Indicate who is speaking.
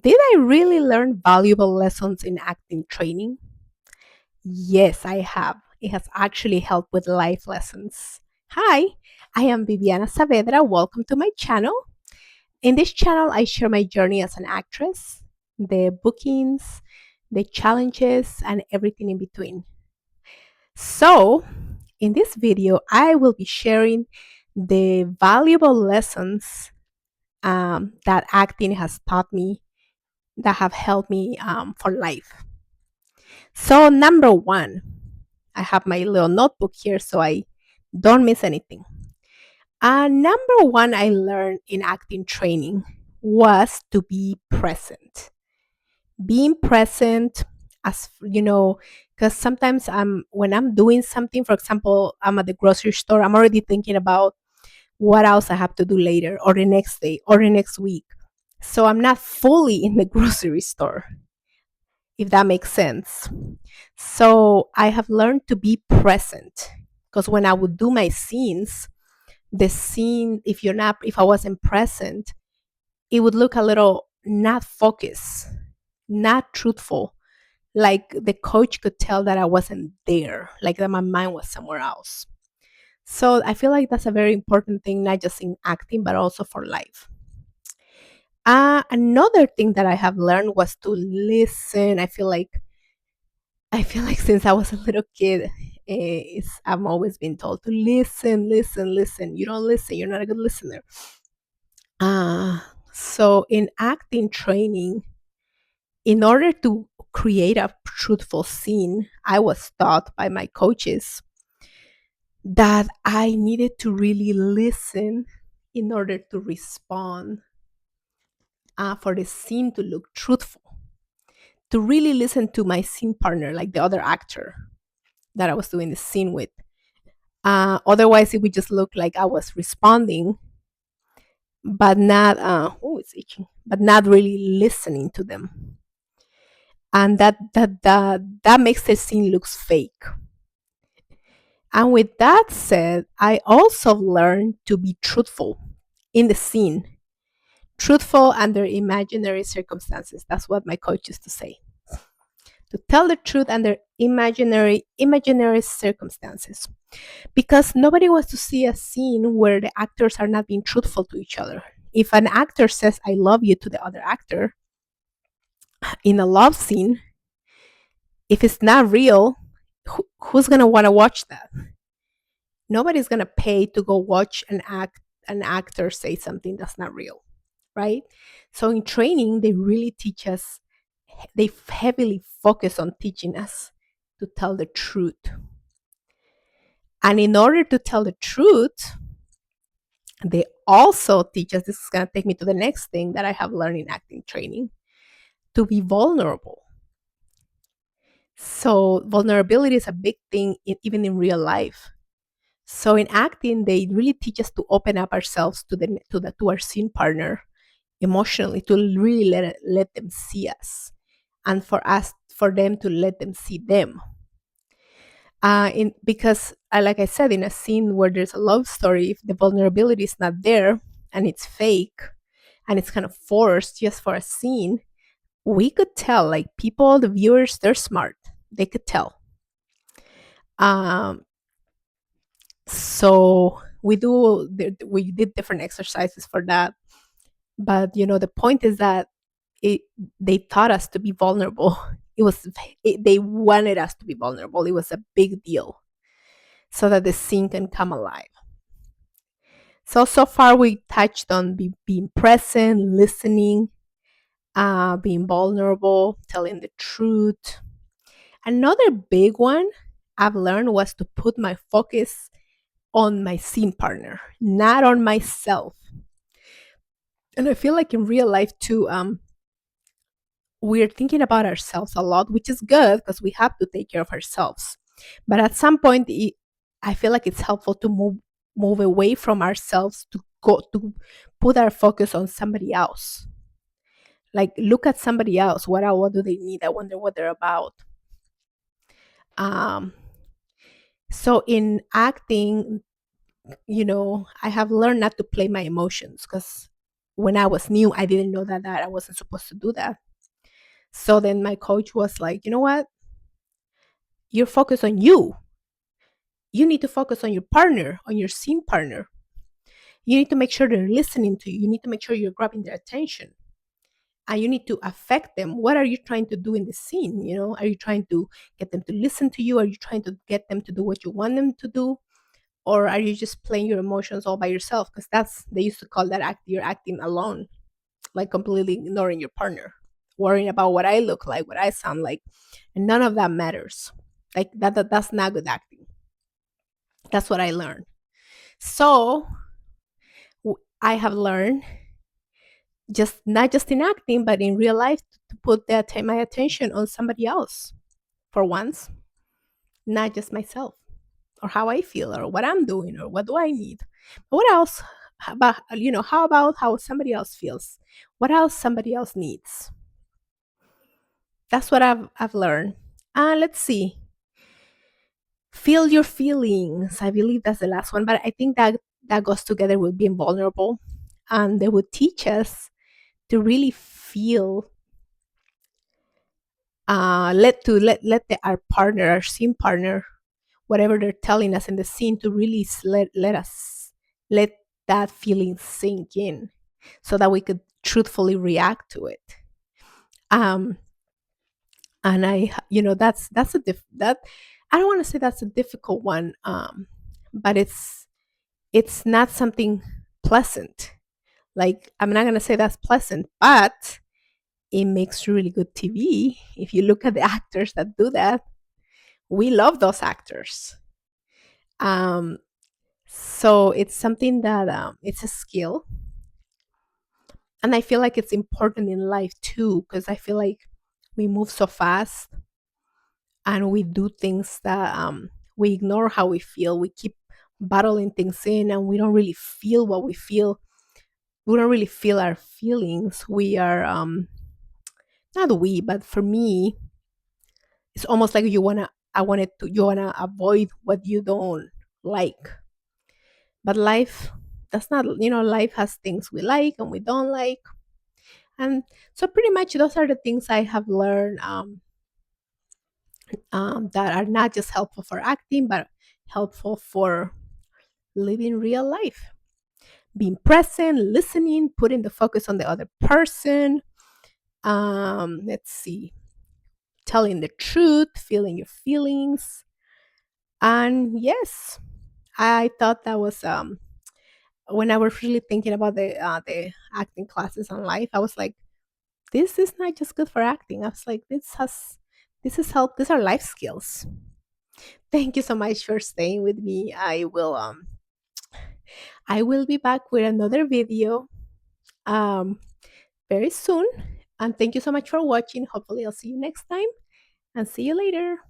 Speaker 1: Did I really learn valuable lessons in acting training? Yes, I have. It has actually helped with life lessons. Hi, I am Viviana Saavedra. Welcome to my channel. In this channel, I share my journey as an actress, the bookings, the challenges, and everything in between. So, in this video, I will be sharing the valuable lessons that acting has taught me that have helped me for life. So, number one, I have my little notebook here so I don't miss anything. Number one, I learned in acting training was to be present. Being present, as you know, because sometimes when I'm doing something, for example, I'm at the grocery store, I'm already thinking about what else I have to do later or the next day or the next week. So I'm not fully in the grocery store, if that makes sense. So I have learned to be present because when I would do my scenes, the scene, if I wasn't present, it would look a little not focused, not truthful. Like the coach could tell that I wasn't there, like that my mind was somewhere else. So I feel like that's a very important thing, not just in acting, but also for life. Another thing that I have learned was to listen. I feel like since I was a little kid, I'm always been told to listen, listen, listen. You don't listen, you're not a good listener. So in acting training, in order to create a truthful scene, I was taught by my coaches that I needed to really listen in order to respond, for the scene to look truthful, to really listen to my scene partner, like the other actor that I was doing the scene with. Otherwise, it would just look like I was responding, but not, oh, it's itching, but not really listening to them. And that makes the scene looks fake. And with that said, I also learned to be truthful in the scene, truthful under imaginary circumstances. That's what my coach used to say. To tell the truth under imaginary circumstances, because nobody wants to see a scene where the actors are not being truthful to each other. If an actor says I love you to the other actor in a love scene, if it's not real, who's going to want to watch that? Nobody's going to pay to go watch an actor say something that's not real, right? So in training, they really teach us, they heavily focus on teaching us to tell the truth. And in order to tell the truth, they also teach us, this is going to take me to the next thing that I have learned in acting training, to be vulnerable. So vulnerability is a big thing even in real life. So in acting, they really teach us to open up ourselves to our scene partner emotionally, to really let them see us, and for them to let them see them. In because like I said, in a scene where there's a love story, if the vulnerability is not there and it's fake and it's kind of forced just for a scene, we could tell. Like people, the viewers, they're smart. They could tell. Um, so we did different exercises for that, but the point is that it they taught us to be vulnerable. They wanted us to be vulnerable. It was a big deal so that the scene can come alive. So far we touched on being present, listening, being vulnerable, telling the truth. Another big one I've learned was to put my focus on my scene partner, not on myself. And I feel like in real life too, we're thinking about ourselves a lot, which is good because we have to take care of ourselves. But at some point, I feel like it's helpful to move away from ourselves to go to put our focus on somebody else. Like look at somebody else. What do they need? I wonder what they're about. Um, so in acting, I have learned not to play my emotions because when I was new, I didn't know that I wasn't supposed to do that. So then my coach was like, you know what? You're focused on you. You need to focus on your partner, on your scene partner. You need to make sure they're listening to you. You need to make sure you're grabbing their attention. And you need to affect them. What are you trying to do in the scene? Are you trying to get them to listen to you? Are you trying to get them to do what you want them to do? Or are you just playing your emotions all by yourself? Because they used to call that you're acting alone, like completely ignoring your partner, worrying about what I look like, what I sound like. And none of that matters. Like that's not good acting. That's what I learned. So I have learned, just not just in acting, but in real life, to put my attention on somebody else for once, not just myself or how I feel or what I'm doing or what do I need. But what else? How about how somebody else feels? What else somebody else needs? That's what I've learned. Let's see. Feel your feelings. I believe that's the last one, but I think that goes together with being vulnerable, and they would teach us to really feel. Our partner, our scene partner, whatever they're telling us in the scene, to really let that feeling sink in, so that we could truthfully react to it. Um, and that's that I don't want to say that's a difficult one, but it's not something pleasant. Like, I'm not gonna say that's pleasant, but it makes really good TV. If you look at the actors that do that, we love those actors. Um, so it's something that it's a skill, and I feel like it's important in life too, because I feel like we move so fast and we do things that we ignore how we feel. We keep bottling things in, and we don't really feel what we feel. We don't really feel our feelings. We are not we, but for me, it's almost like you wanna avoid what you don't like. But life, that's not, life has things we like and we don't like. And so pretty much those are the things I have learned, that are not just helpful for acting, but helpful for living real life. Being present, listening, putting the focus on the other person. Let's see, telling the truth, feeling your feelings. And yes, I thought that was when I was really thinking about the acting classes on life, I was like, this is not just good for acting. I was like, this is help. These are life skills. Thank you so much for staying with me. I will be back with another video um very soon. And thank you so much for watching. Hopefully I'll see you next time, and see you later.